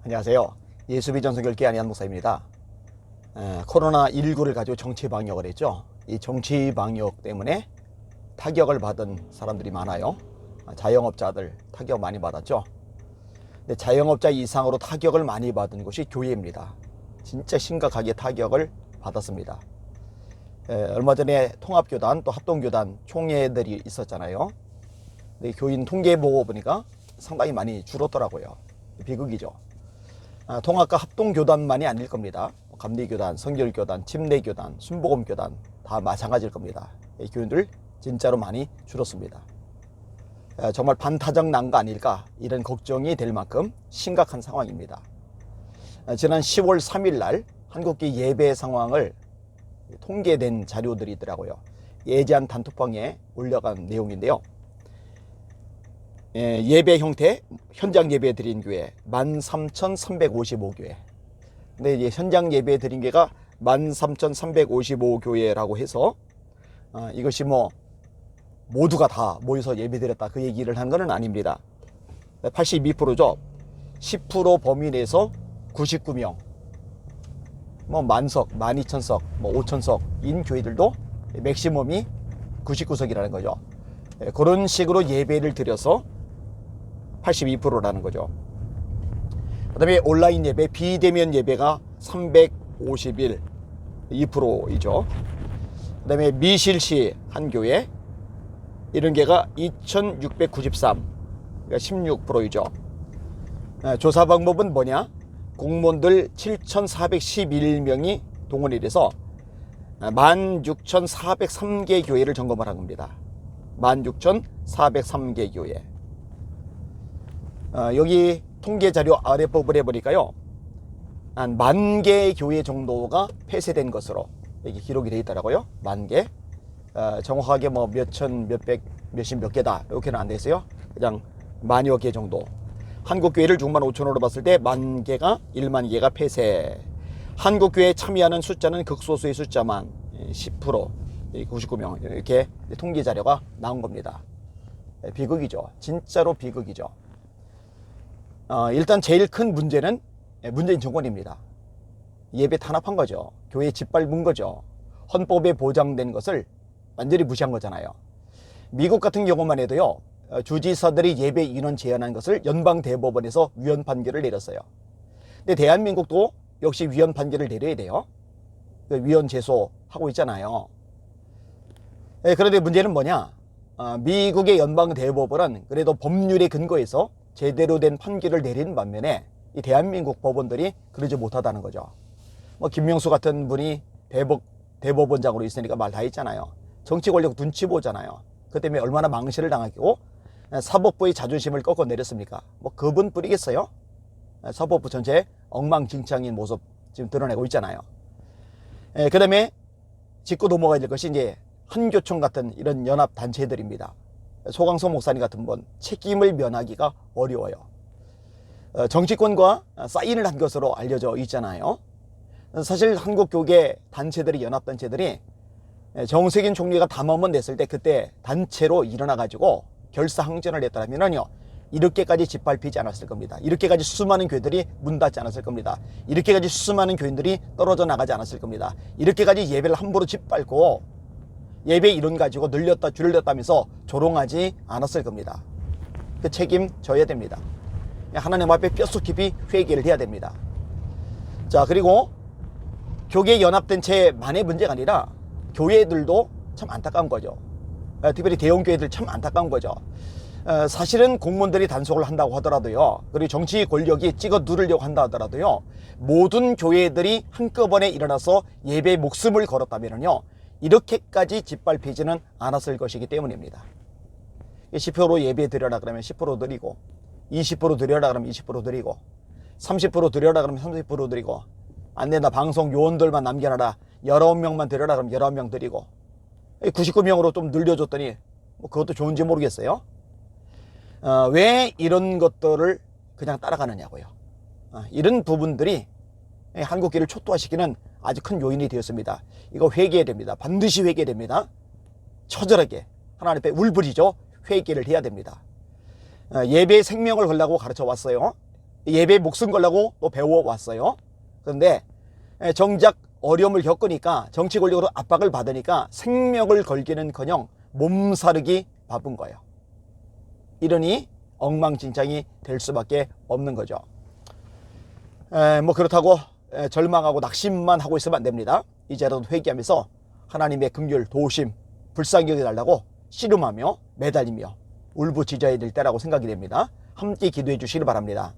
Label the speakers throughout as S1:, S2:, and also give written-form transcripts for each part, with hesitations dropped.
S1: 안녕하세요. 예수비 전성결계 안희한 목사입니다. 코로나19를 가지고 정치 방역을 했죠. 이 정치 방역 때문에 타격을 받은 사람들이 많아요. 자영업자들 타격 많이 받았죠. 근데 자영업자 이상으로 타격을 많이 받은 곳이 교회입니다. 진짜 심각하게 타격을 받았습니다. 얼마 전에 통합교단 또 합동교단 총회들이 있었잖아요. 근데 교인 통계 보고 보니까 상당히 많이 줄었더라고요. 비극이죠. 통합과 합동교단만이 아닐 겁니다. 감리교단, 성결교단, 침례교단, 순복음교단 다 마찬가지일 겁니다. 교인들 진짜로 많이 줄었습니다. 정말 반타작 난 거 아닐까 이런 걱정이 될 만큼 심각한 상황입니다. 지난 10월 3일 날 한국교 예배 상황을 통계된 자료들이 있더라고요. 예제한 단톡방에 올려간 내용인데요. 예배 형태, 현장 예배 드린 교회 13,355교회. 근데 이제 현장 예배 드린 교회가 13,355교회라고 해서 이것이 뭐 모두가 다 모여서 예배 드렸다 그 얘기를 한 건 아닙니다. 82%죠. 10% 범위 내에서 99명, 뭐 만석, 12,000석, 뭐 5,000석인 교회들도 맥시멈이 99석이라는 거죠. 그런 식으로 예배를 드려서 82%라는 거죠. 그 다음에 온라인 예배, 비대면 예배가 351, 2%이죠. 그 다음에 미실시 한 교회, 이런 개가 2,693, 그러니까 16%이죠. 조사 방법은 뭐냐? 공무원들 7,411명이 동원이 돼서 16,403개 교회를 점검을 한 겁니다. 16,403개 교회. 여기 통계 자료 아래 부분에 보니까요, 한 10,000개 교회 정도가 폐쇄된 것으로 여기 기록이 되어 있더라고요. 10,000개. 정확하게 뭐 몇천, 몇백, 몇십 몇 개다 이렇게는 안 돼 있어요. 그냥 만여 개 정도. 한국교회를 65,000으로 봤을 때 10,000개가 10,000개가 폐쇄. 한국교회에 참여하는 숫자는 극소수의 숫자만 10%, 99명 이렇게 통계 자료가 나온 겁니다. 비극이죠. 진짜로 비극이죠. 일단 제일 큰 문제는 문재인 정권입니다. 예배 탄압한 거죠. 교회 짓밟은 거죠. 헌법에 보장된 것을 완전히 무시한 거잖아요. 미국 같은 경우만 해도요, 주지사들이 예배 인원 제한한 것을 연방대법원에서 위헌 판결을 내렸어요. 근데 대한민국도 역시 위헌 판결을 내려야 돼요. 위헌 제소하고 있잖아요. 그런데 문제는 뭐냐? 미국의 연방대법원은 그래도 법률에 근거해서 제대로 된 판결을 내린 반면에 이 대한민국 법원들이 그러지 못하다는 거죠. 뭐 김명수 같은 분이 대법원장으로 있으니까 말 다 했잖아요. 정치 권력 눈치 보잖아요. 그 때문에 얼마나 망신을 당하고 사법부의 자존심을 꺾어 내렸습니까? 뭐 그분 뿐이겠어요? 사법부 전체 엉망진창인 모습 지금 드러내고 있잖아요. 그 다음에 짚고 넘어가야 될 것이 이제 한교총 같은 이런 연합 단체들입니다. 소강성 목사님 같은 분 책임을 면하기가 어려워요. 정치권과 사인을 한 것으로 알려져 있잖아요. 사실 한국교계 단체들이, 연합단체들이 정세균 총리가 담화문 냈을 때 그때 단체로 일어나 가지고 결사항전을 했다면요, 이렇게까지 짓밟히지 않았을 겁니다. 이렇게까지 수많은 교회들이 문 닫지 않았을 겁니다. 이렇게까지 수많은 교인들이 떨어져 나가지 않았을 겁니다. 이렇게까지 예배를 함부로 짓밟고 예배 이론 가지고 늘렸다 줄였다면서 조롱하지 않았을 겁니다. 그 책임 져야 됩니다. 하나님 앞에 뼛속 깊이 회개를 해야 됩니다. 자, 그리고 교계 연합단체만의 문제가 아니라 교회들도 참 안타까운 거죠. 특별히 대형 교회들 참 안타까운 거죠. 사실은 공무원들이 단속을 한다고 하더라도요, 그리고 정치 권력이 찍어 누르려고 한다 하더라도요, 모든 교회들이 한꺼번에 일어나서 예배에 목숨을 걸었다면요, 이렇게까지 짓밟히지는 않았을 것이기 때문입니다. 10% 예배 드려라 그러면 10% 드리고, 20% 드려라 그러면 20% 드리고, 30% 드려라 그러면 30% 드리고, 안 된다 방송 요원들만 남겨놔라 19명만 드려라 그러면 19명 드리고, 99명으로 좀 늘려줬더니 뭐 그것도 좋은지 모르겠어요. 왜 이런 것들을 그냥 따라가느냐고요. 이런 부분들이 한국교회를 초토화시키는 아주 큰 요인이 되었습니다. 이거 회개해야 됩니다. 반드시 회개해야 됩니다. 처절하게 하나님 앞에 울부짖어 회개를 해야 됩니다. 예배의 생명을 걸라고 가르쳐 왔어요. 예배에 목숨 걸라고 또 배워왔어요. 그런데 정작 어려움을 겪으니까 정치 권력으로 압박을 받으니까 생명을 걸기는커녕 몸사르기 바쁜 거예요. 이러니 엉망진창이 될 수밖에 없는 거죠. 뭐 그렇다고 절망하고 낙심만 하고 있으면 안 됩니다. 이제라도 회개하면서 하나님의 긍휼, 도우심, 불쌍히 여겨달라고 씨름하며 매달리며 울부짖어야 될 때라고 생각이 됩니다. 함께 기도해 주시기 바랍니다.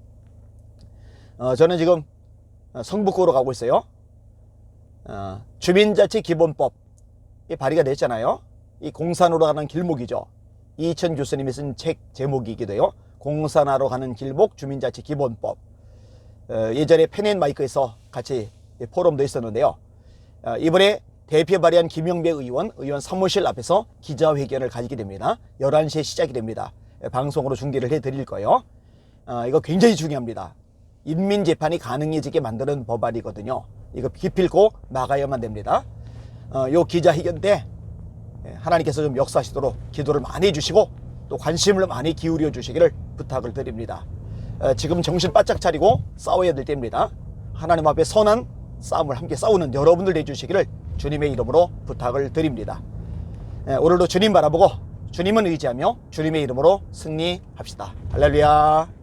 S1: 저는 지금 성북구로 가고 있어요. 주민자치기본법이 발의가 됐잖아요. 이 공산으로 가는 길목이죠. 이천 교수님이 쓴 책 제목이기도 해요. 공산화로 가는 길목 주민자치기본법. 예전에 펜앤마이크에서 같이 포럼도 있었는데요. 이번에 대표 발의한 김영배 의원 사무실 앞에서 기자회견을 가지게 됩니다. 11시에 시작이 됩니다. 방송으로 중계를 해드릴 거예요. 이거 굉장히 중요합니다. 인민재판이 가능해지게 만드는 법안이거든요. 이거 기필코 막아야만 됩니다. 요 기자회견 때 하나님께서 좀 역사하시도록 기도를 많이 해주시고 또 관심을 많이 기울여 주시기를 부탁을 드립니다. 지금 정신 바짝 차리고 싸워야 될 때입니다. 하나님 앞에 선한 싸움을 함께 싸우는 여러분들 해주시기를 주님의 이름으로 부탁을 드립니다. 오늘도 주님 바라보고 주님은 의지하며 주님의 이름으로 승리합시다. 할렐루야.